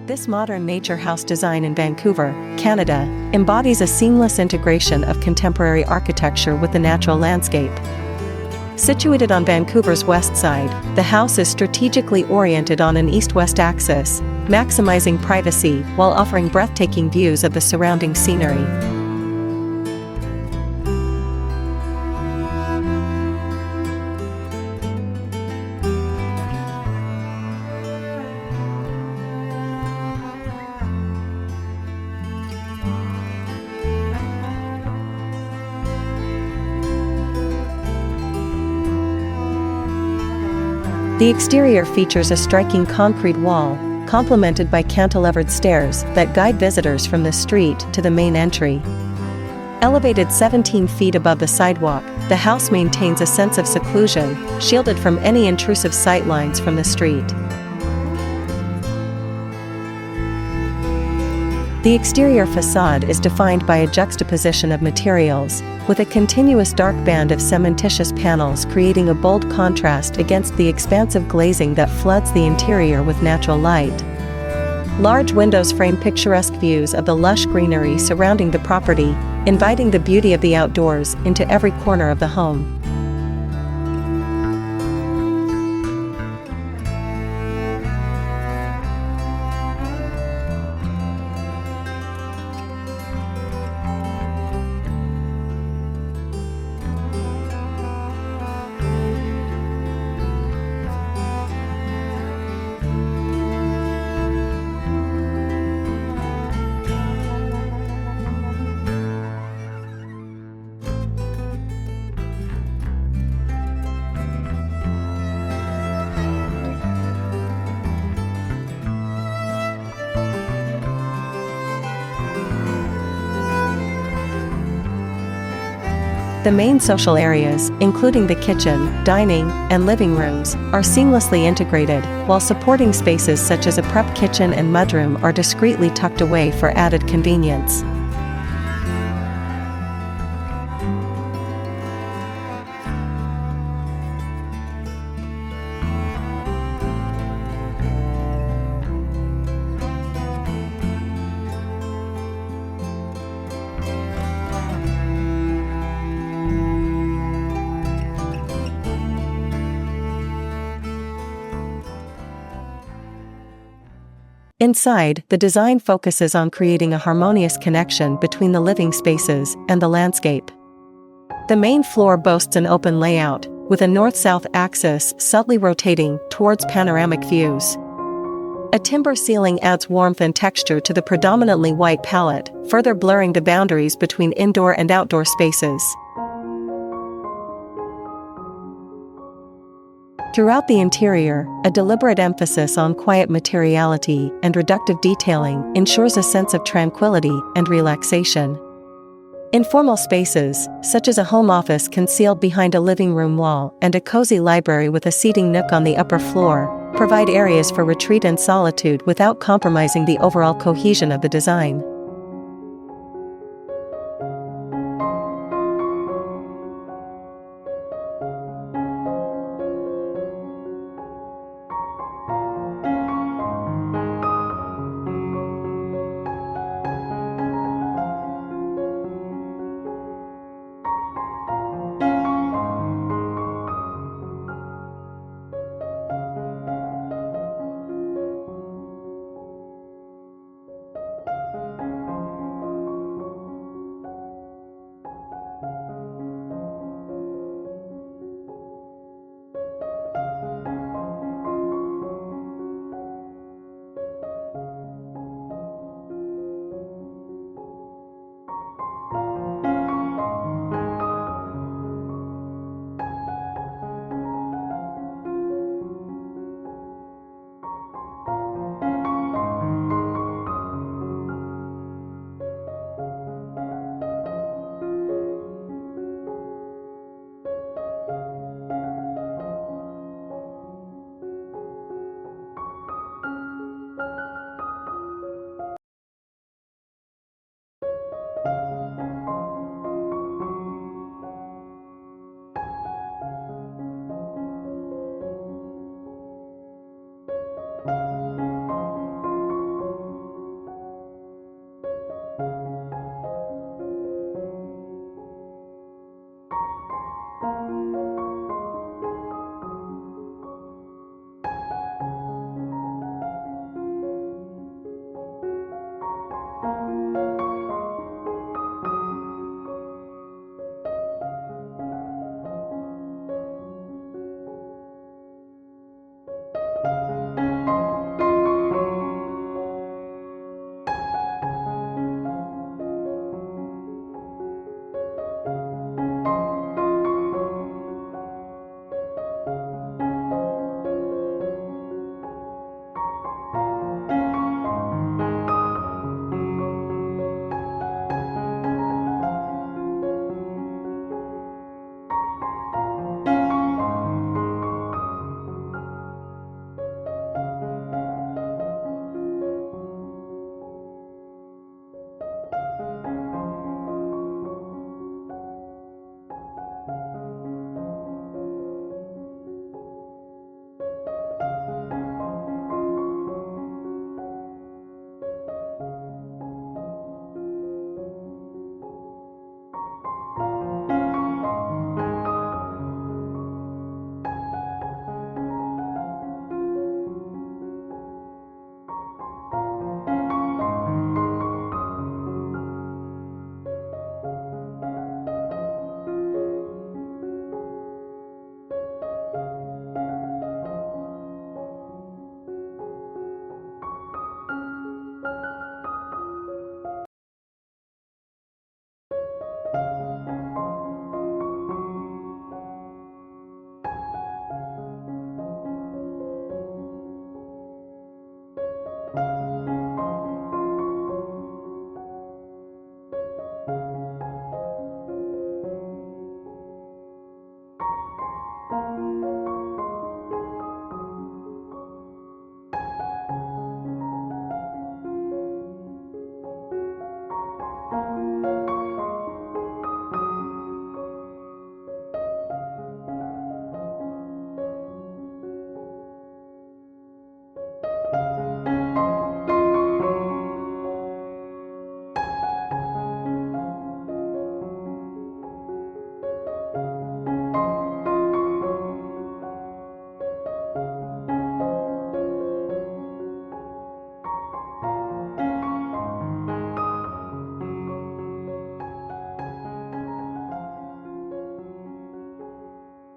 This modern nature house design in Vancouver, Canada, embodies a seamless integration of contemporary architecture with the natural landscape. Situated on Vancouver's west side, the house is strategically oriented on an east-west axis, maximizing privacy while offering breathtaking views of the surrounding scenery. The exterior features a striking concrete wall, complemented by cantilevered stairs that guide visitors from the street to the main entry. Elevated 17 feet above the sidewalk, the house maintains a sense of seclusion, shielded from any intrusive sightlines from the street. The exterior facade is defined by a juxtaposition of materials, with a continuous dark band of cementitious panels creating a bold contrast against the expansive glazing that floods the interior with natural light. Large windows frame picturesque views of the lush greenery surrounding the property, inviting the beauty of the outdoors into every corner of the home. The main social areas, including the kitchen, dining, and living rooms, are seamlessly integrated, while supporting spaces such as a prep kitchen and mudroom are discreetly tucked away for added convenience. Inside, the design focuses on creating a harmonious connection between the living spaces and the landscape. The main floor boasts an open layout, with a north-south axis subtly rotating towards panoramic views. A timber ceiling adds warmth and texture to the predominantly white palette, further blurring the boundaries between indoor and outdoor spaces. Throughout the interior, a deliberate emphasis on quiet materiality and reductive detailing ensures a sense of tranquility and relaxation. Informal spaces, such as a home office concealed behind a living room wall and a cozy library with a seating nook on the upper floor, provide areas for retreat and solitude without compromising the overall cohesion of the design.